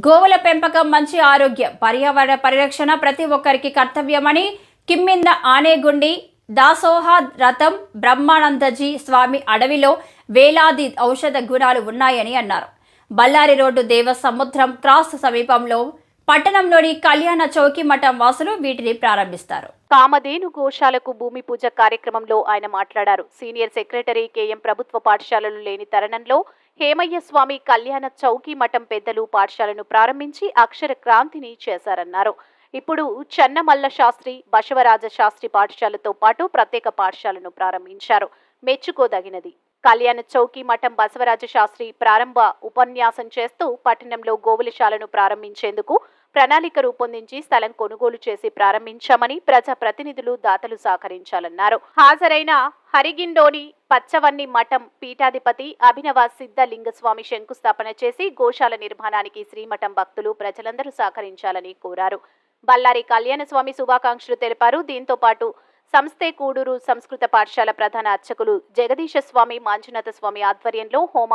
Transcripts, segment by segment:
గోవుల పెంపకం మంచి ఆరోగ్యం, పర్యావరణ పరిరక్షణ ప్రతి ఒక్కరికి కర్తవ్యమని కిమ్మింద ఆనేగుండి దాసోహ రథం బ్రహ్మానందజీ స్వామి అడవిలో వేలాది ఔషధ గుణాలు ఉన్నాయని అన్నారు. బళ్ళారి రోడ్డు దేవసముద్రం క్రాస్ సమీపంలో పట్టణంలోని కళ్యాణ చౌకి మఠం వాసులు వీటిని ప్రారంభిస్తారు. కామధేను గోశాలకు భూమి పూజ కార్యక్రమంలో ఆయన మాట్లాడారు. సీనియర్ సెక్రటరీ కేఎం ప్రభుత్వ పాఠశాలలు లేని తరుణంలో హేమయ్య స్వామి కళ్యాణ చౌకి మఠం పెద్దలు పాఠశాలను ప్రారంభించి అక్షర క్రాంతిని చేశారన్నారు. ఇప్పుడు చెన్నమల్ల శాస్త్రి, బసవరాజ శాస్త్రి పాఠశాలతో పాటు ప్రత్యేక పాఠశాలను ప్రారంభించారు. మెచ్చుకోదగినది. కళ్యాణ చౌకి మఠం బసవరాజ శాస్త్రి ప్రారంభ ఉపన్యాసం చేస్తూ పట్టణంలో గోవులశాలను ప్రారంభించేందుకు ప్రణాళిక రూపొందించి స్థలం కొనుగోలు చేసి ప్రారంభించామని ప్రజా ప్రతినిధులు దాతలు సహకరించాలన్నారు. హాజరైన హరిగిండోని పచ్చవన్ని మఠం పీఠాధిపతి అభినవ సిద్ధ లింగస్వామి శంకుస్థాపన చేసి గోశాల నిర్మాణానికి శ్రీమఠం భక్తులు ప్రజలందరూ సహకరించాలని కోరారు. బళ్ళారి కళ్యాణ స్వామి శుభాకాంక్షలు తెలిపారు. దీంతో పాటు సంస్థే కూడూరు సంస్కృత పాఠశాల ప్రధాన అర్చకులు జగదీశ స్వామి మంజునాథ స్వామి ఆధ్వర్యంలో హోమ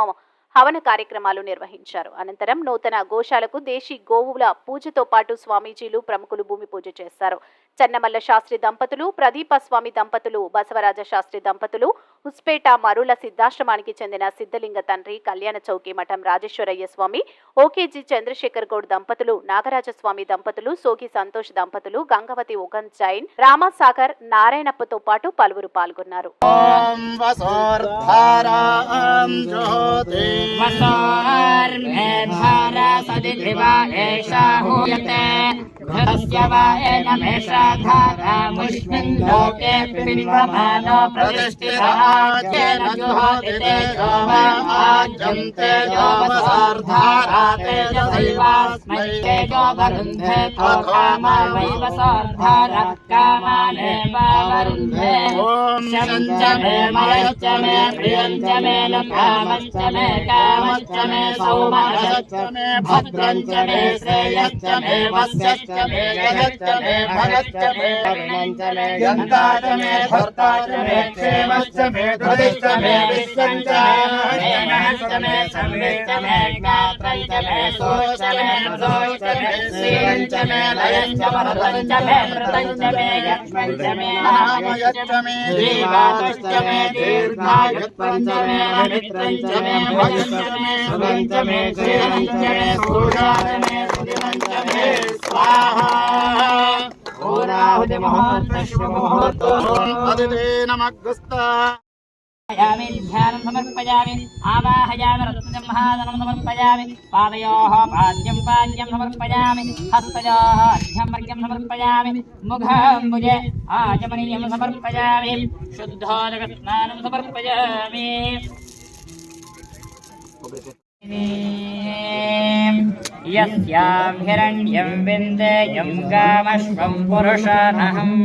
హవన కార్యక్రమాలు నిర్వహించారు. అనంతరం నూతన గోశాలకు దేశీ గోవుల పూజతో పాటు స్వామీజీలు ప్రముఖులు భూమి పూజ చేశారు. చెన్నమల్ల శాస్త్రి దంపతులు, ప్రదీప స్వామి దంపతులు, బసవరాజ శాస్త్రి దంపతులు, హుస్పేట మరుల సిద్ధాశ్రమానికి చెందిన సిద్ధలింగ తండ్రి కళ్యాణ చౌకి మఠం రాజేశ్వరయ్య స్వామి, ఓకేజీ చంద్రశేఖర్ గౌడ్ దంపతులు, నాగరాజస్వామి దంపతులు, సోకి సంతోష్ దంపతులు, గంగవతి ఉగన్ జైన్, రామసాగర్, నారాయణప్పతో పాటు పలువురు పాల్గొన్నారు. భద్రంచ మే శ్రేయశ్చ మే వస్యశ్చ మే యజశ్చ మే భరశ్చ మే కరుణంచ మే గంతాచ మే భర్తాచ మే క్షేమశ్చ మే ధృతిశ్చ మే విశ్వంచ మే మహశ్చ మే సంవిశ్చ మే జ్ఞాత్రంచ మే సోశ్చ మే మృదోశ్చ మే శ్రీరంచ మే లయంచ వరదంచ మే మృతంచ మే యక్ష్మంచ మే నామయశ్చ మే జీవాతుశ్చ మే దీర్ఘాయుత్వంచ మే అమిత్రంచ మే భయశ్చ మే శుభంచ మే శ్రీరంచ మే పూజాచ మే సుదివంచ మే స్వాహా ఓరాహుతి మహోత్తశ్వముహూర్తో అదితే నమగ్గుస్తా यामि ध्यानं समर्पयामि आवाहयामि रत्नजम्हादनं समर्पयामि पादयोः पाद्यं समर्पयामि हस्तयोः अर्घ्यं समर्पयामि मुखाम्बुजे आचमनीयं समर्पयामि शुद्धोदकस्नानं समर्पयामि यस्यां हिरण्यं विन्देयं गामश्वं पुरुषानहम्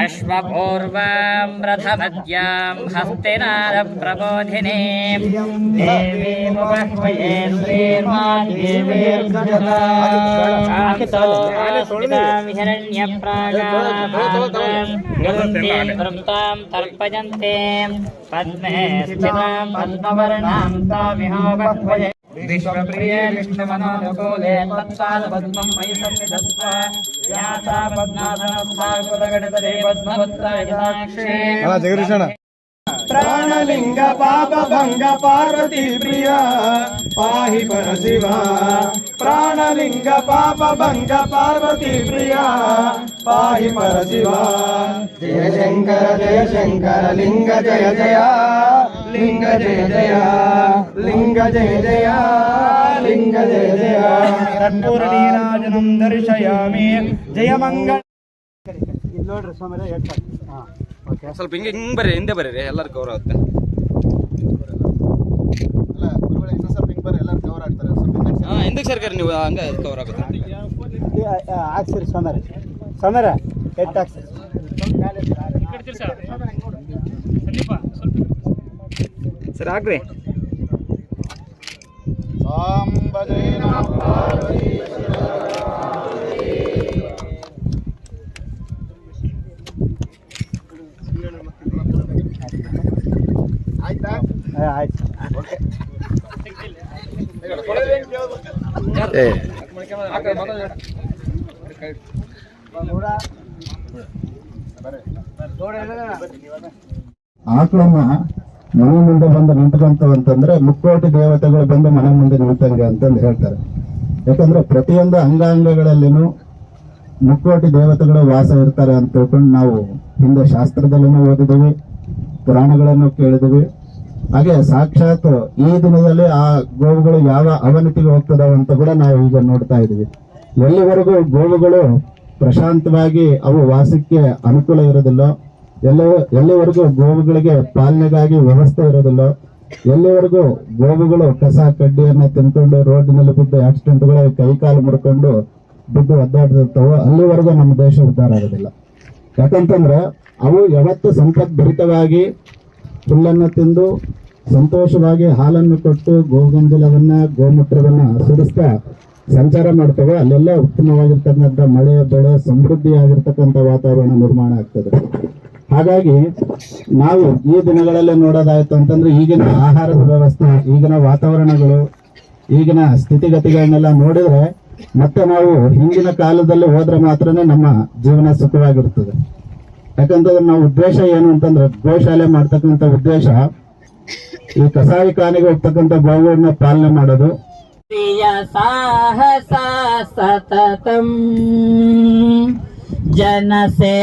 अश्वपूर्वां रथमद्यां हस्तिनादप्रबोधिनीं देवीमुपह्वये श्रीर्मादेवीर्गजतां हिरण्यप्रागां वृत्तां तर्पयन्ते पद्मे स्थितां पद्मवर्णां तामिहोपह्वये विश्वप्रिये विष्णुमनोनुकूले तत्पादपद्मं मयि सन्निधत्स्व या सा पद्मासनस्था जगदीशण प्राणलिंग पाप भंग पार्वती प्रिया पाहि परशिवा प्राणलिंग पाप भंग पार्वती प्रिया पाहि परशिवा जय शंकर लिंग जय जय लिंग जय जय लिंग जय जय लिंग जय जय कर्पूरनीराजनं दर्शयामि जय मंगल ನೋಡ್ರಿ ಸೋಮರೆ ಸ್ವಲ್ಪ ಹಿಂಗೆ ಬರ್ರಿ ಹಿಂದೆ ಬರ್ರಿ ಎಲ್ಲರೂ ಕವರ್ ಆಗುತ್ತೆ ಅಲ್ಲ ಗುರುಗಳೇ ಇನ್ನೂ ಸ್ವಲ್ಪ ಹಿಂಗೆ ಬರ್ರಿ ಎಲ್ಲರೂ ಕವರ್ ಆಗ್ತಾರೆ ಹಿಂದಕ್ಕೆ ಸರ್ಕಾರ ನೀವು ಹಂಗೆ ಕವರ್ ಆಗುತ್ತೆ ಹಾಕ್ಸಿರಿ ಸೋಮರೆ ಎತ್ತು ಹಾಕ್ಸಿರಿ ಸರ್ ಹಾಕ್ರಿ ಸಾಂಬಜಯ ಆಯ್ತಾ ಆಯ್ತು ಓಕೆ ಆಕಳನ್ನ ಮನೆ ಮುಂದೆ ಬಂದು ನಿಂತ್ಕೊಂತವಂತಂದ್ರೆ ಮುಕ್ಕೋಟಿ ದೇವತೆಗಳು ಬಂದು ಮನೆ ಮುಂದೆ ನಿಂತಂಗೆ ಅಂತಂದು ಹೇಳ್ತಾರೆ. ಯಾಕಂದ್ರೆ ಪ್ರತಿಯೊಂದು ಅಂಗಾಂಗಗಳಲ್ಲಿನೂ ಮುಕ್ಕೋಟಿ ದೇವತೆಗಳು ವಾಸ ಇರ್ತಾರೆ ಅಂತ ತಿಳ್ಕೊಂಡು ನಾವು ಹಿಂದೆ ಶಾಸ್ತ್ರದಲ್ಲೂ ಓದಿದೀವಿ, ಪುರಾಣಗಳನ್ನು ಕೇಳಿದೀವಿ. ಹಾಗೆ ಸಾಕ್ಷಾತ್ ಈ ದಿನದಲ್ಲಿ ಆ ಗೋವುಗಳು ಯಾವ ಅವನತಿಗೆ ಹೋಗ್ತದಾವ ಅಂತ ಕೂಡ ನಾವು ಈಗ ನೋಡ್ತಾ ಇದೀವಿ. ಎಲ್ಲಿವರೆಗೂ ಗೋವುಗಳು ಪ್ರಶಾಂತವಾಗಿ ಅವು ವಾಸಕ್ಕೆ ಅನುಕೂಲ ಇರೋದಿಲ್ಲ, ಎಲ್ಲಿವರೆಗೂ ಗೋವುಗಳಿಗೆ ಪಾಲನೆಗಾಗಿ ವ್ಯವಸ್ಥೆ ಇರೋದಿಲ್ಲ, ಎಲ್ಲಿವರೆಗೂ ಗೋವುಗಳು ಕಸ ಕಡ್ಡಿಯನ್ನ ತಿನ್ಕೊಂಡು ರೋಡಿನಲ್ಲಿ ಬಿದ್ದು ಆಕ್ಸಿಡೆಂಟ್ಗಳ ಕೈಕಾಲು ಮುಡ್ಕೊಂಡು ಬಿದ್ದು ಒದ್ದಾಡ್ತಿರ್ತಾವೋ ಅಲ್ಲಿವರೆಗೂ ನಮ್ಮ ದೇಶ ಉದ್ಧಾರ ಆಗೋದಿಲ್ಲ. ಯಾಕಂತಂದ್ರೆ ಅವು ಯಾವತ್ತು ಸಂಪದ್ಭರಿತವಾಗಿ ಹುಲ್ಲನ್ನು ತಿಂದು ಸಂತೋಷವಾಗಿ ಹಾಲನ್ನು ಕೊಟ್ಟು ಗೋಗಂಜಲವನ್ನ ಗೋಮೂತ್ರವನ್ನ ಸುರಿಸ್ತಾ ಸಂಚಾರ ಮಾಡ್ತವೆ. ಅಲ್ಲೆಲ್ಲ ಉತ್ತಮವಾಗಿರ್ತಕ್ಕಂಥ ಮಳೆ ಬೆಳೆ ಸಮೃದ್ಧಿಯಾಗಿರ್ತಕ್ಕಂಥ ವಾತಾವರಣ ನಿರ್ಮಾಣ ಆಗ್ತದೆ. ಹಾಗಾಗಿ ನಾವು ಈ ದಿನಗಳಲ್ಲಿ ನೋಡೋದಾಯ್ತು ಅಂತಂದ್ರೆ ಈಗಿನ ಆಹಾರದ ವ್ಯವಸ್ಥೆ, ಈಗಿನ ವಾತಾವರಣಗಳು, ಈಗಿನ ಸ್ಥಿತಿಗತಿಗಳನ್ನೆಲ್ಲ ನೋಡಿದ್ರೆ ಮತ್ತೆ ನಾವು ಹಿಂದಿನ ಕಾಲದಲ್ಲಿ ಹೋದ್ರೆ ಮಾತ್ರನೇ ನಮ್ಮ ಜೀವನ ಸುಖವಾಗಿರ್ತದೆ. ಯಾಕಂತಂದ್ರೆ ನಾವು ಉದ್ದೇಶ ಏನು ಅಂತಂದ್ರೆ ಗೋಶಾಲೆ ಮಾಡ್ತಕ್ಕಂಥ ಉದ್ದೇಶ ಈ ಕಸಾಯಿ ಖಾನೆಗೆ ಹೋಗ್ತಕ್ಕಂಥ ಗೋವುಗಳನ್ನ ಪಾಲನೆ ಮಾಡೋದು. ಸಾಹಸ ಸತತಂ ಜನಸೇ